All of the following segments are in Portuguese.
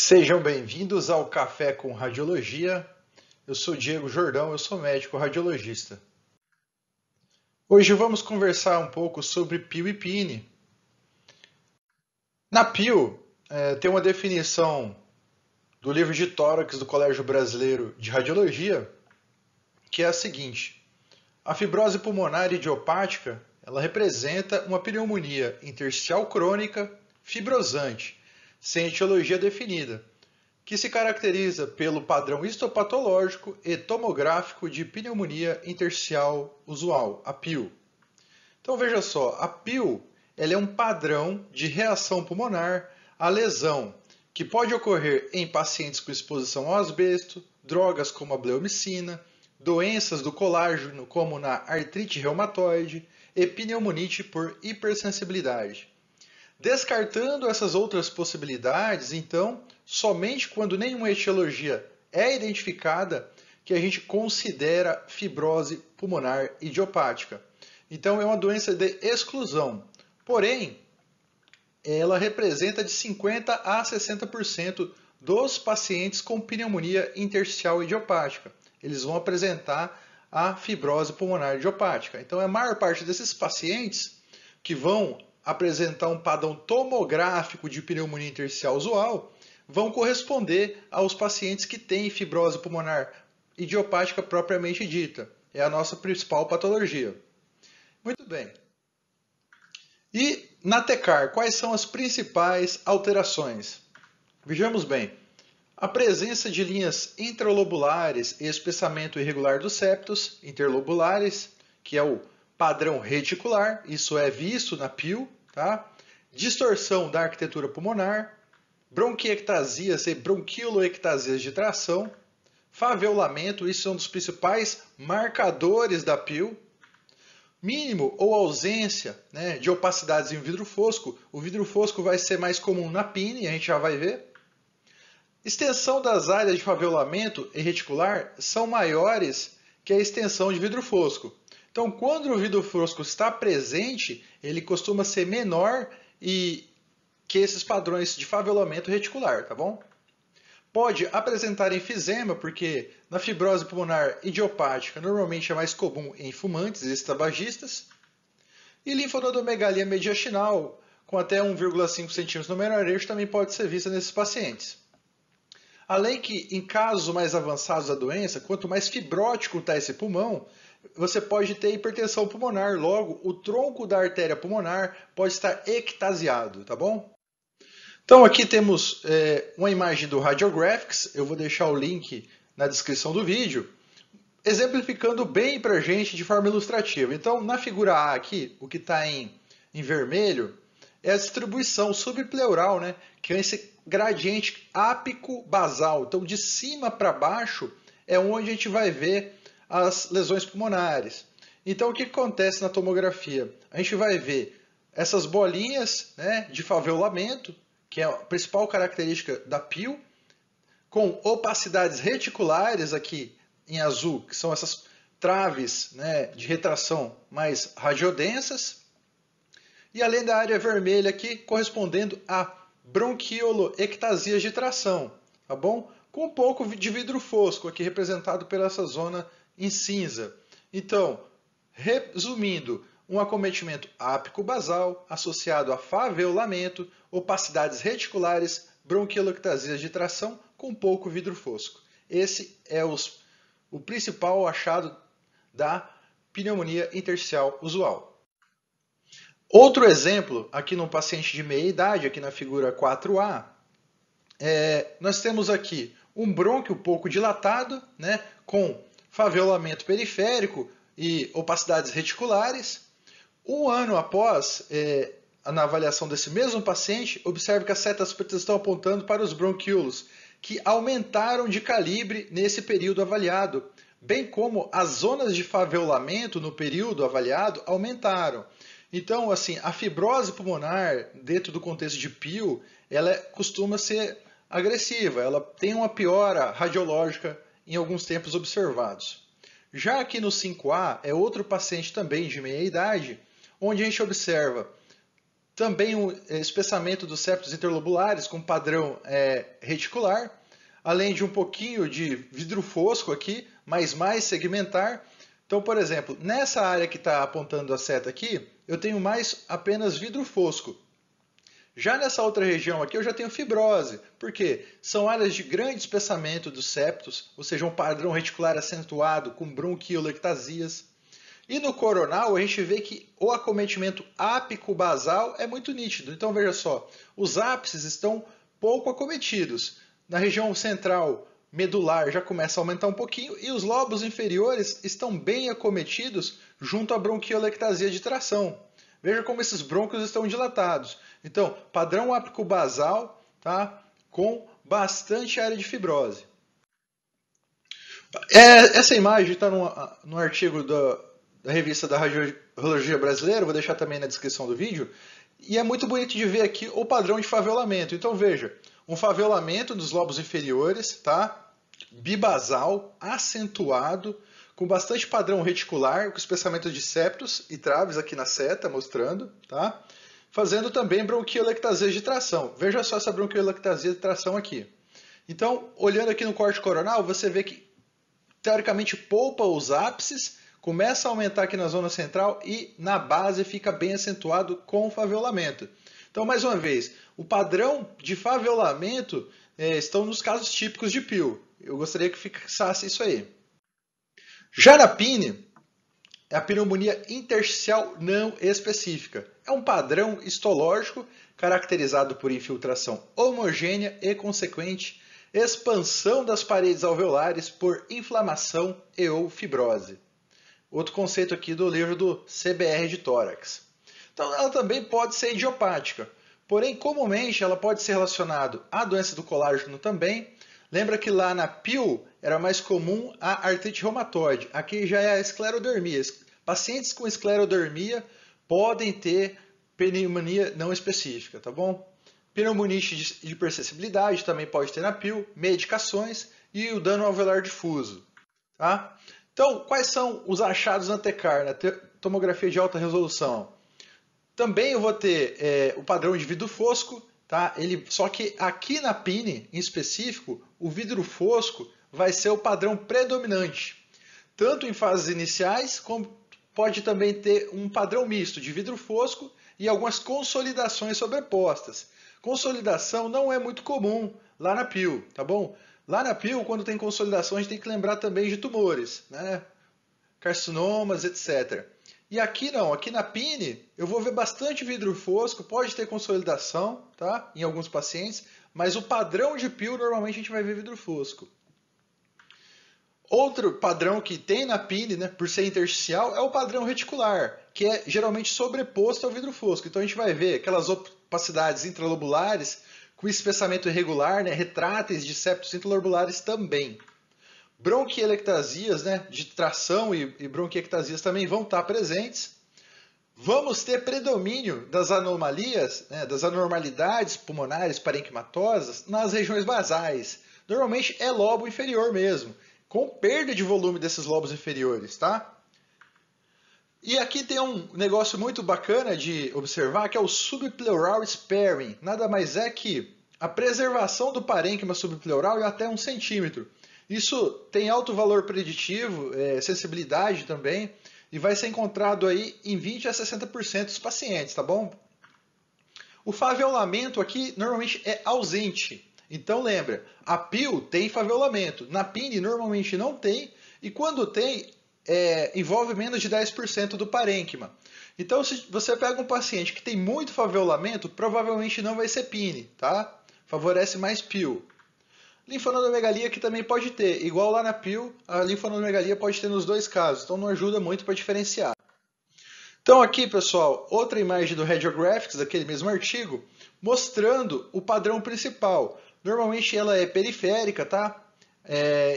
Sejam bem-vindos ao Café com Radiologia. Eu sou Diego Jordão, eu sou médico radiologista. Hoje vamos conversar um pouco sobre PIO e PINE. Na PIO, tem uma definição do livro de tórax do Colégio Brasileiro de Radiologia, que é a seguinte: a fibrose pulmonar idiopática, ela representa uma pneumonia intersticial crônica fibrosante, sem etiologia definida, que se caracteriza pelo padrão histopatológico e tomográfico de pneumonia intersticial usual, a PIU. Então veja só, a PIU ela é um padrão de reação pulmonar à lesão, que pode ocorrer em pacientes com exposição ao asbesto, drogas como a bleomicina, doenças do colágeno como na artrite reumatoide e pneumonite por hipersensibilidade. Descartando essas outras possibilidades, então, somente quando nenhuma etiologia é identificada que a gente considera fibrose pulmonar idiopática. Então, é uma doença de exclusão. Porém, ela representa de 50% a 60% dos pacientes com pneumonia intersticial idiopática. Eles vão apresentar a fibrose pulmonar idiopática. Então, a maior parte desses pacientes que vão apresentar um padrão tomográfico de pneumonia intersticial usual vão corresponder aos pacientes que têm fibrose pulmonar idiopática propriamente dita. É a nossa principal patologia. Muito bem. E na TECAR, quais são as principais alterações? Vejamos bem. A presença de linhas intralobulares e espessamento irregular dos septos interlobulares, que é o padrão reticular, isso é visto na PIU, tá? Distorção da arquitetura pulmonar, bronquiectasias e bronquioloectasias de tração, faveolamento, isso é um dos principais marcadores da PIU, mínimo ou ausência, né, de opacidades em vidro fosco. O vidro fosco vai ser mais comum na PINE, a gente já vai ver. Extensão das áreas de faveolamento e reticular são maiores que a extensão de vidro fosco. Então, quando o vidro fosco está presente, ele costuma ser menor que esses padrões de faveolamento reticular, tá bom? Pode apresentar enfisema, porque na fibrose pulmonar idiopática normalmente é mais comum em fumantes e tabagistas. E linfonodomegalia mediastinal, com até 1,5 cm no menor eixo, também pode ser vista nesses pacientes. Além que, em casos mais avançados da doença, quanto mais fibrótico está esse pulmão, você pode ter hipertensão pulmonar. Logo, o tronco da artéria pulmonar pode estar ectasiado, tá bom? Então, aqui temos uma imagem do Radiographics. Eu vou deixar o link na descrição do vídeo, exemplificando bem para a gente de forma ilustrativa. Então, na figura A aqui, o que está em vermelho é a distribuição subpleural, né? Que é esse gradiente ápico-basal. Então, de cima para baixo é onde a gente vai ver as lesões pulmonares. Então, o que acontece na tomografia? A gente vai ver essas bolinhas, né, de faveolamento, que é a principal característica da PIU, com opacidades reticulares aqui em azul, que são essas traves, né, de retração mais radiodensas, e além da área vermelha aqui, correspondendo a bronquioloectasias de tração, tá bom? Com um pouco de vidro fosco aqui representado pela essa zona em cinza. Então, resumindo, um acometimento ápico-basal associado a faveolamento, opacidades reticulares, bronquioloectasias de tração com pouco vidro fosco. Esse é o principal achado da pneumonia intersticial usual. Outro exemplo, aqui num paciente de meia idade, aqui na figura 4A, nós temos aqui um brônquio pouco dilatado, né, com faveolamento periférico e opacidades reticulares. Um ano após, na avaliação desse mesmo paciente, observe que as setas pretas estão apontando para os bronquíolos, que aumentaram de calibre nesse período avaliado, bem como as zonas de faveolamento no período avaliado aumentaram. Então, assim, a fibrose pulmonar, dentro do contexto de PIU, ela costuma ser agressiva, ela tem uma piora radiológica em alguns tempos observados. Já aqui no 5A, é outro paciente também de meia idade, onde a gente observa Também o espessamento dos septos interlobulares com padrão reticular, além de um pouquinho de vidro fosco aqui, mas mais segmentar. Então, por exemplo, nessa área que está apontando a seta aqui, eu tenho mais apenas vidro fosco. Já nessa outra região aqui eu já tenho fibrose, porque são áreas de grande espessamento dos septos, ou seja, um padrão reticular acentuado com bronquiolectasias. E no coronal a gente vê que o acometimento ápico-basal é muito nítido. Então veja só, os ápices estão pouco acometidos. Na região central medular já começa a aumentar um pouquinho e os lobos inferiores estão bem acometidos junto à bronquiolectasia de tração. Veja como esses brônquios estão dilatados. Então, padrão ápico-basal, tá? Com bastante área de fibrose. Essa imagem está no artigo da revista da Radiologia Brasileira, vou deixar também na descrição do vídeo, e é muito bonito de ver aqui o padrão de favelamento. Então veja, um favelamento dos lobos inferiores, tá? Bibasal, acentuado, com bastante padrão reticular, com espessamento de septos e traves aqui na seta, mostrando, tá? Fazendo também bronquiolectasia de tração. Veja só essa bronquiolectasia de tração aqui. Então, olhando aqui no corte coronal, você vê que, teoricamente, poupa os ápices, começa a aumentar aqui na zona central e na base fica bem acentuado com o favelamento. Então, mais uma vez, o padrão de favelamento estão nos casos típicos de PIL. Eu gostaria que fixasse isso aí. Já na PIN, é a pneumonia intersticial não específica. É um padrão histológico caracterizado por infiltração homogênea e consequente expansão das paredes alveolares por inflamação e ou fibrose. Outro conceito aqui do livro do CBR de tórax. Então ela também pode ser idiopática, porém comumente ela pode ser relacionada à doença do colágeno também. Lembra que lá na PIL era mais comum a artrite reumatoide. Aqui já é a esclerodermia. Pacientes com esclerodermia podem ter pneumonia não específica, tá bom? Pneumonite de hipersensibilidade também pode ter na PIL, medicações e o dano alveolar difuso. Tá? Então, quais são os achados na TECAR, na tomografia de alta resolução? Também eu vou ter o padrão de vidro fosco, tá? Só que aqui na PIN, em específico, o vidro fosco vai ser o padrão predominante. Tanto em fases iniciais, como pode também ter um padrão misto de vidro fosco e algumas consolidações sobrepostas. Consolidação não é muito comum lá na PIL, tá bom? Lá na PIL, quando tem consolidação, a gente tem que lembrar também de tumores, né? Carcinomas, etc. E aqui não, aqui na PIN eu vou ver bastante vidro fosco, pode ter consolidação, tá? Em alguns pacientes, mas o padrão de PIL normalmente a gente vai ver vidro fosco. Outro padrão que tem na PIN, né, por ser intersticial, é o padrão reticular, que é geralmente sobreposto ao vidro fosco. Então a gente vai ver aquelas opacidades intralobulares com espessamento irregular, né, retráteis de septos intralobulares também. Bronquielectasias, né, de tração e bronquiectasias também vão estar presentes. Vamos ter predomínio das anomalias, né, das anormalidades pulmonares parenquimatosas nas regiões basais. Normalmente é lobo inferior mesmo, com perda de volume desses lobos inferiores, tá? E aqui tem um negócio muito bacana de observar, que é o subpleural sparing. Nada mais é que a preservação do parênquima subpleural em até 1 centímetro. Isso tem alto valor preditivo, sensibilidade também, e vai ser encontrado aí em 20 a 60% dos pacientes, tá bom? O favelamento aqui normalmente é ausente. Então lembra, a PIL tem favelamento, na PIN normalmente não tem, e quando tem, envolve menos de 10% do parênquima. Então se você pega um paciente que tem muito favelamento, provavelmente não vai ser PIN, tá? Favorece mais PIL. Linfonodomegalia que também pode ter, igual lá na PIL, a linfonodomegalia pode ter nos dois casos, então não ajuda muito para diferenciar. Então aqui, pessoal, outra imagem do Radiographics, daquele mesmo artigo, mostrando o padrão principal. Normalmente ela é periférica, tá?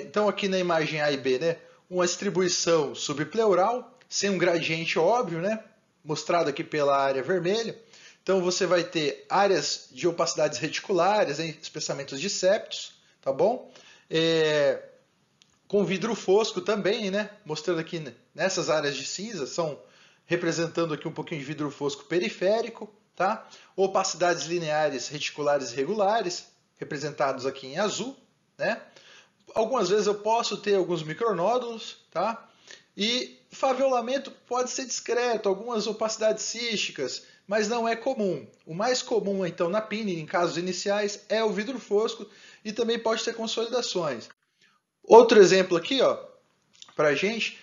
Então aqui na imagem A e B, né? Uma distribuição subpleural, sem um gradiente óbvio, né? Mostrado aqui pela área vermelha. Então você vai ter áreas de opacidades reticulares, espessamentos de septos, tá bom? Com vidro fosco também, né? Mostrando aqui nessas áreas de cinza, representando aqui um pouquinho de vidro fosco periférico, tá? Opacidades lineares reticulares irregulares, representados aqui em azul, né? Algumas vezes eu posso ter alguns micronódulos, tá? E faviolamento pode ser discreto, algumas opacidades císticas, mas não é comum. O mais comum, então, na PIN, em casos iniciais, é o vidro fosco e também pode ter consolidações. Outro exemplo aqui, ó, para a gente,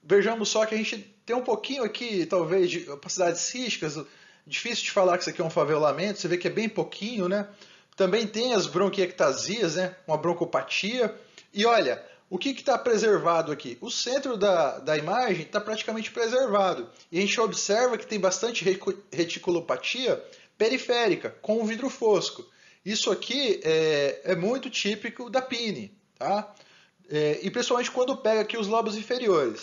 vejamos só que a gente tem um pouquinho aqui, talvez, de opacidades císticas. Difícil de falar que isso aqui é um favelamento, você vê que é bem pouquinho, né? Também tem as bronquiectasias, né? Uma broncopatia. E olha, o que está preservado aqui? O centro da imagem está praticamente preservado. E a gente observa que tem bastante reticulopatia periférica, com o vidro fosco. Isso aqui é muito típico da PIN, tá? E principalmente quando pega aqui os lobos inferiores.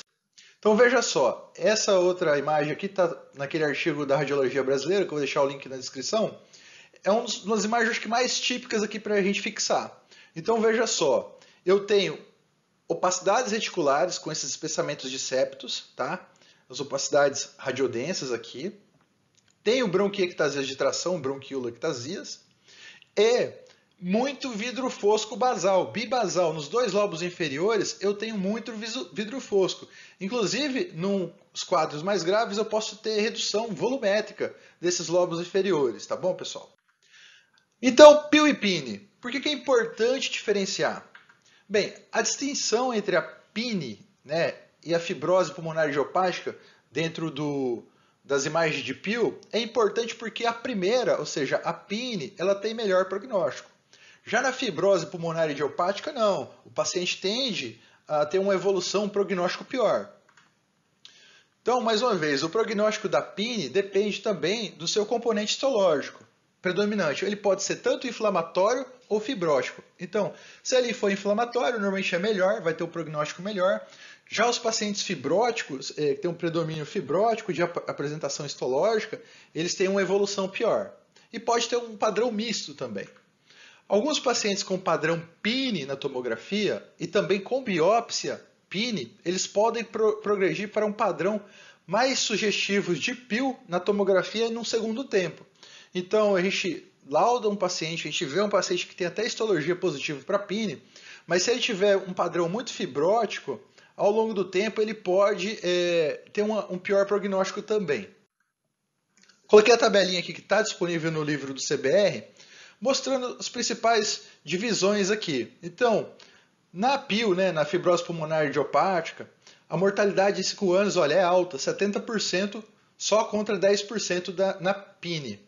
Então veja só, essa outra imagem aqui está naquele artigo da Radiologia Brasileira, que eu vou deixar o link na descrição. É uma das imagens que mais típicas aqui para a gente fixar. Então veja só, eu tenho opacidades reticulares com esses espessamentos de septos, tá? As opacidades radiodensas aqui. Tenho bronquiectasias de tração, bronquiolectasias. E muito vidro fosco basal, bibasal. Nos dois lobos inferiores eu tenho muito vidro fosco. Inclusive, nos quadros mais graves eu posso ter redução volumétrica desses lobos inferiores, tá bom, pessoal? Então, PIL e PIN. Por que é importante diferenciar? Bem, a distinção entre a PIN, né, e a fibrose pulmonar idiopática dentro das imagens de PIL é importante porque a primeira, ou seja, a PIN, ela tem melhor prognóstico. Já na fibrose pulmonar idiopática, não. O paciente tende a ter uma evolução, um prognóstico pior. Então, mais uma vez, o prognóstico da PIN depende também do seu componente histológico predominante. Ele pode ser tanto inflamatório ou fibrótico. Então, se ele for inflamatório, normalmente é melhor, vai ter um prognóstico melhor. Já os pacientes fibróticos, que têm um predomínio fibrótico de apresentação histológica, eles têm uma evolução pior. E pode ter um padrão misto também. Alguns pacientes com padrão PIN na tomografia e também com biópsia PIN, eles podem progredir para um padrão mais sugestivo de PIL na tomografia num segundo tempo. Então a gente lauda um paciente, a gente vê um paciente que tem até histologia positiva para PIN, mas se ele tiver um padrão muito fibrótico, ao longo do tempo ele pode ter um pior prognóstico também. Coloquei a tabelinha aqui que está disponível no livro do CBR, mostrando as principais divisões aqui. Então, na PIL, né, na fibrose pulmonar idiopática, a mortalidade em 5 anos olha, é alta, 70%, só contra 10% na PIN.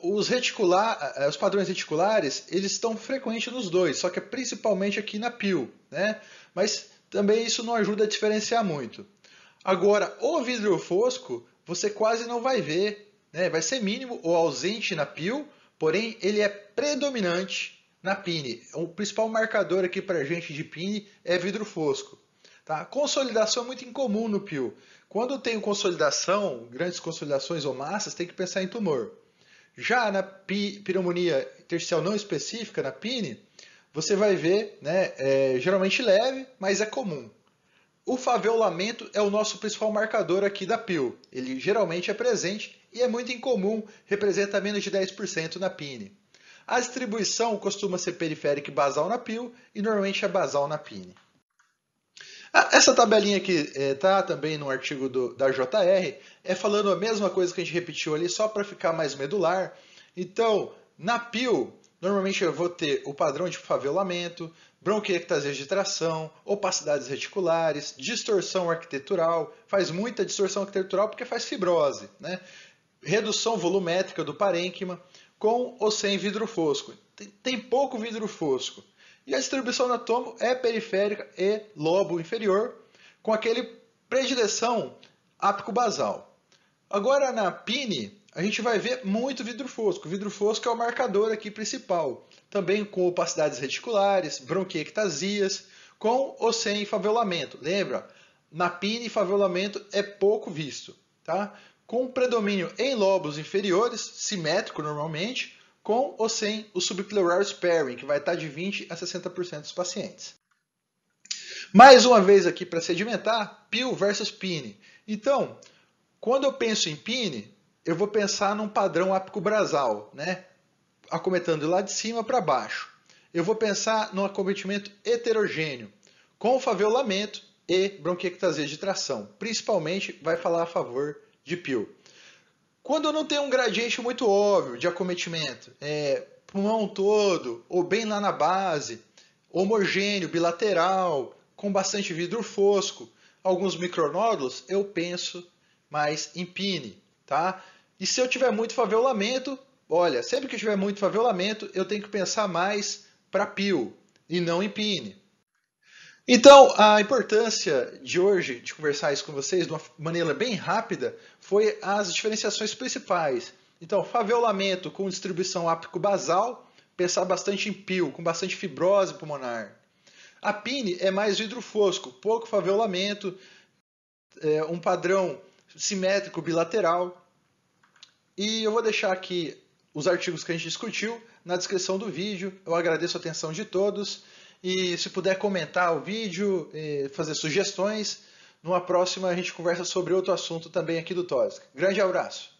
Os padrões reticulares, eles estão frequentes nos dois, só que é principalmente aqui na PIL, né? Mas também isso não ajuda a diferenciar muito. Agora, o vidro fosco, você quase não vai ver, né? Vai ser mínimo ou ausente na PIL, porém ele é predominante na PIN. O principal marcador aqui para a gente de PIN é vidro fosco. Tá? Consolidação é muito incomum no PIL. Quando tem consolidação, grandes consolidações ou massas, tem que pensar em tumor. Já na pneumonia intersticial não específica, na PIN, você vai ver, né, geralmente leve, mas é comum. O faveolamento é o nosso principal marcador aqui da PIL. Ele geralmente é presente e é muito incomum, representa menos de 10% na PIN. A distribuição costuma ser periférica e basal na PIL e normalmente é basal na PIN. Essa tabelinha aqui está também no artigo da JR, falando a mesma coisa que a gente repetiu ali, só para ficar mais medular. Então, na PIL, normalmente eu vou ter o padrão de favelamento, bronquiectasias de tração, opacidades reticulares, distorção arquitetural, faz muita distorção arquitetural porque faz fibrose, né? Redução volumétrica do parênquima, com ou sem vidro fosco. Tem pouco vidro fosco. E a distribuição na tomo é periférica e lobo inferior, com aquele predileção ápico-basal. Agora na PIN, a gente vai ver muito vidro fosco. O vidro fosco é o marcador aqui principal. Também com opacidades reticulares, bronquiectasias, com ou sem favelamento. Lembra? Na PIN, favelamento é pouco visto. Tá? Com predomínio em lobos inferiores, simétrico normalmente, com ou sem o subpleural sparing, que vai estar de 20% a 60% dos pacientes. Mais uma vez aqui para sedimentar, PIL versus PIN. Então, quando eu penso em PIN, eu vou pensar num padrão ápico-basal, né? Acometendo lá de cima para baixo. Eu vou pensar num acometimento heterogêneo, com faveolamento e bronquiectasia de tração. Principalmente vai falar a favor de Peel. Quando eu não tenho um gradiente muito óbvio de acometimento, pulmão todo, ou bem lá na base, homogêneo, bilateral, com bastante vidro fosco, alguns micronódulos, eu penso mais em PINE, tá? E se eu tiver muito faveolamento, olha, sempre que eu tiver muito faveolamento, eu tenho que pensar mais para Peel e não em PINE. Então, a importância de hoje de conversar isso com vocês de uma maneira bem rápida foi as diferenciações principais. Então, faveolamento com distribuição ápico-basal, pensar bastante em Peel, com bastante fibrose pulmonar. A PINE é mais vidro fosco, pouco faveolamento, um padrão simétrico bilateral. E eu vou deixar aqui os artigos que a gente discutiu na descrição do vídeo. Eu agradeço a atenção de todos. E se puder comentar o vídeo, fazer sugestões, numa próxima a gente conversa sobre outro assunto também aqui do TOSC. Grande abraço!